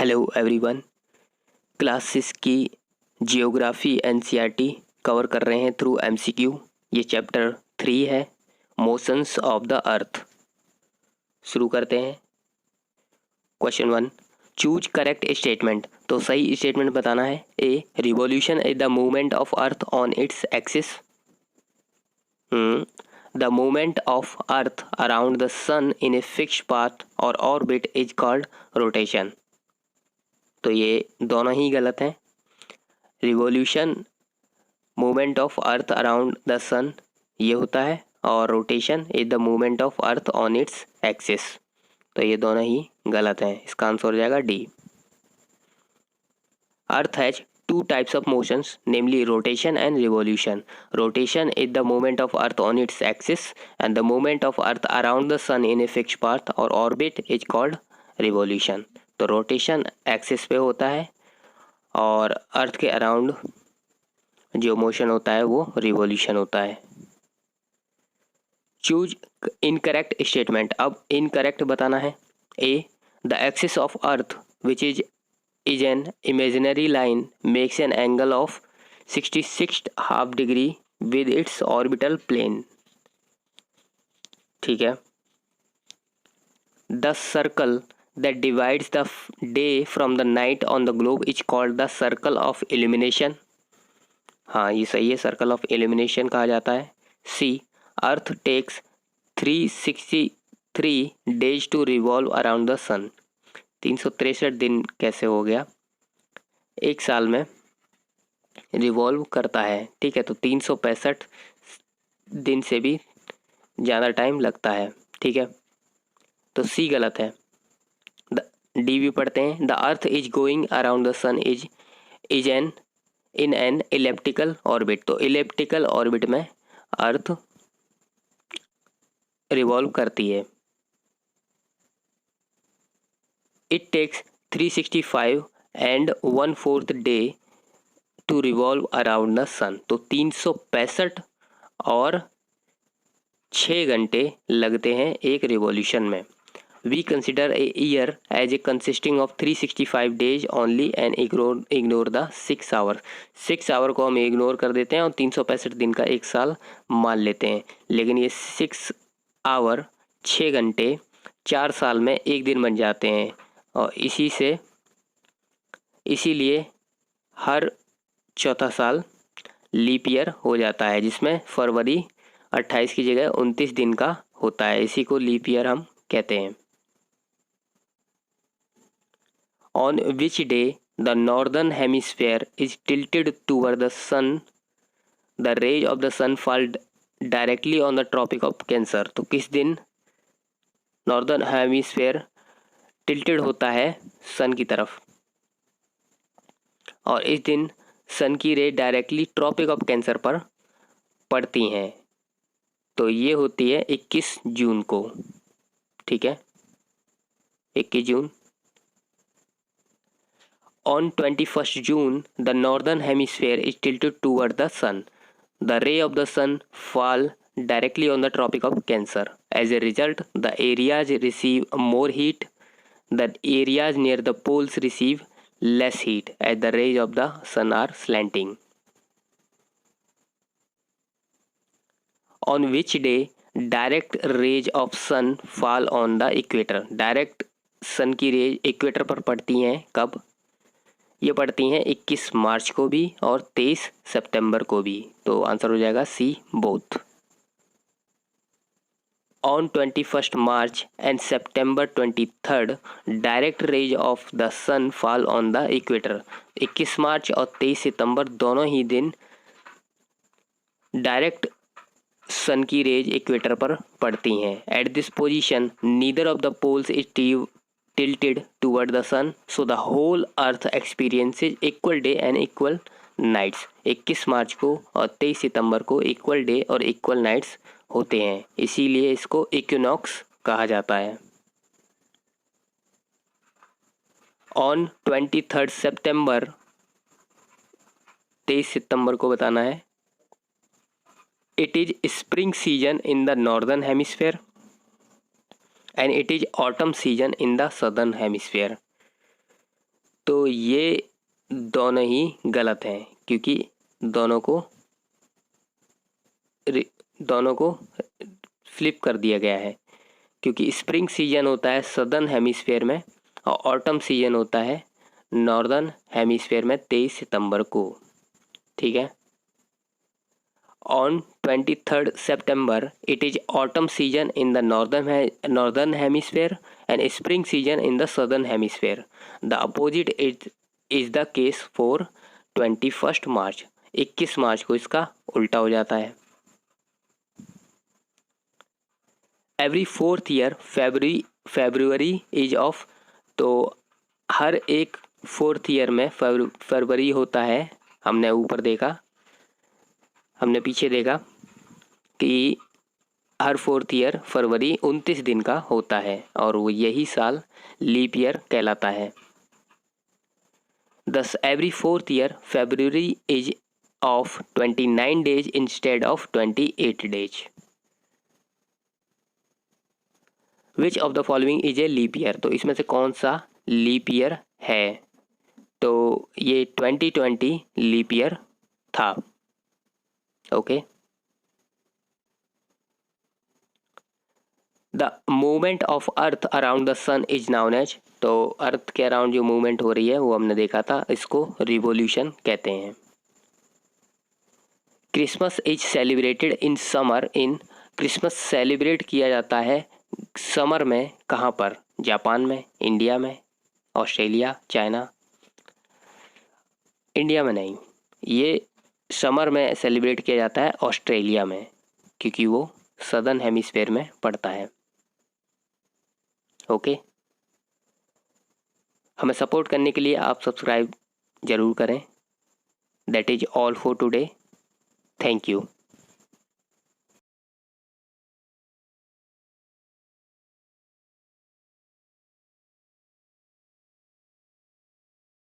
Hello everyone. Class 6 की geography NCERT cover कर रहे हैं थ्रू एमसीक्यू। ये चैप्टर 3 है, मोशंस ऑफ द अर्थ। शुरू करते हैं। Question 1, choose correct statement. तो सही स्टेटमेंट बताना है। A, revolution is the movement of earth on its axis. The movement of earth around the sun in a fixed path और orbit is called rotation. तो ये दोनों ही गलत हैं। Revolution movement of earth around the sun ये होता है, और rotation is the movement of earth on its axis. तो ये दोनों ही गलत हैं। इसका आंसर हो जाएगा D. Earth has two types of motions, namely rotation and revolution. Rotation is the movement of earth on its axis and the movement of earth around the sun in a fixed path और orbit is called revolution. तो rotation axis पे होता है और अर्थ के around जो motion होता है वो रिवॉल्यूशन होता है। Choose incorrect statement. अब इनकरेक्ट बताना है। A, the axis of earth which is an imaginary line makes an angle of 66 half degree with its orbital plane. ठीक है। The circle that divides the day from the night on the globe is called the circle of illumination। हाँ, ये सही है, circle of illumination कहा जाता है। C, earth takes 363 days to revolve around the sun. 363 दिन कैसे हो गया? एक साल में रिवॉल्व करता है। ठीक है, तो 365 दिन से भी ज़्यादा टाइम लगता है। ठीक है, तो सी गलत है। डी भी पढ़ते हैं। The earth is going around the sun is an in an elliptical orbit. तो इलेप्टिकल ऑर्बिट में अर्थ रिवॉल्व करती है। It takes 365 and 1/4 day to revolve around the sun. तो 365 और 6 घंटे लगते हैं एक रिवॉल्यूशन में। We consider a year as a consisting of 365 days only and ignore the 6 hours। 6 hour को हम इग्नोर कर देते हैं और 365 दिन का एक साल मान लेते हैं। लेकिन ये 6 आवर 6 घंटे 4 साल में एक दिन बन जाते हैं, और इसीलिए हर चौथा साल लीप ईयर हो जाता है, जिसमें फरवरी 28 की जगह 29 दिन का होता है। इसी को लीप ईयर हम कहते हैं। On which day the northern hemisphere is tilted toward the sun, the rays of the sun fall directly on the Tropic of Cancer। तो किस दिन नॉर्दर्न हेमिस्फेयर टिल्टेड होता है सन की तरफ, और इस दिन सन की रे डायरेक्टली ट्रॉपिक ऑफ कैंसर पर पड़ती हैं। तो ये होती है 21 जून को। ठीक है, 21 जून। On 21st June, the northern hemisphere is tilted toward the sun. The ray of the sun fall directly on the Tropic of Cancer. As a result, the areas receive more heat. The areas near the poles receive less heat as the rays of the sun are slanting. On which day direct rays of sun fall on the equator? Direct sun की raise equator पर पड़ती हैं कब? ये पड़ती हैं 21 मार्च को भी और 23 सितंबर को भी। तो आंसर हो जाएगा C, both. On 21 March and September 23 direct rays of the sun fall on the equator. 21 March और 23 सितंबर दोनों ही दिन डायरेक्ट सन की रेज इक्वेटर पर पड़ती हैं। At this position neither of the poles is tilted toward the sun, so the whole earth experiences equal day and equal nights। 21 मार्च को और 23 सितंबर को इक्वल डे और इक्वल नाइट्स होते हैं, इसीलिए इसको इक्विनॉक्स कहा जाता है। ऑन 23 सितंबर, 23 सितंबर को बताना है। It is spring season in the northern hemisphere and it is autumn season in the southern hemisphere। तो ये दोनों ही गलत हैं, क्योंकि दोनों को फ्लिप कर दिया गया है, क्योंकि स्प्रिंग सीजन होता है सदर्न हेमिस्फेयर में और ऑटम सीजन होता है नॉर्दर्न हेमिस्फेयर में 23 सितंबर को। ठीक है। On 23 September it is autumn season in the northern hemisphere and spring season in the southern hemisphere. The opposite is the case for 21 March. 21 मार्च को इसका उल्टा हो जाता है। Every 4th year February is of, तो हर एक 4th ईयर में फरवरी होता है। हमने पीछे देखा कि हर 4th ईयर फरवरी 29 दिन का होता है और वो यही साल लीप ईयर कहलाता है। Thus every 4th year February is of 29 days instead of 28 days. Which of the following is a leap year? तो इसमें से कौन सा लीप ईयर है? तो ये 2020 लीप ईयर था। Okay. The movement of earth around the sun is known as, तो अर्थ के अराउंड जो मूवमेंट हो रही है वो हमने देखा था, इसको रिवोल्यूशन कहते हैं। Christmas is celebrated in summer in, Christmas celebrate किया जाता है समर में कहाँ पर? जापान में, इंडिया में, ऑस्ट्रेलिया, चाइना? इंडिया में नहीं, ये समर में सेलिब्रेट किया जाता है ऑस्ट्रेलिया में, क्योंकि वो सदर्न हेमिस्फेयर में पड़ता है। ओके। हमें सपोर्ट करने के लिए आप सब्सक्राइब ज़रूर करें। That is all for today. Thank you.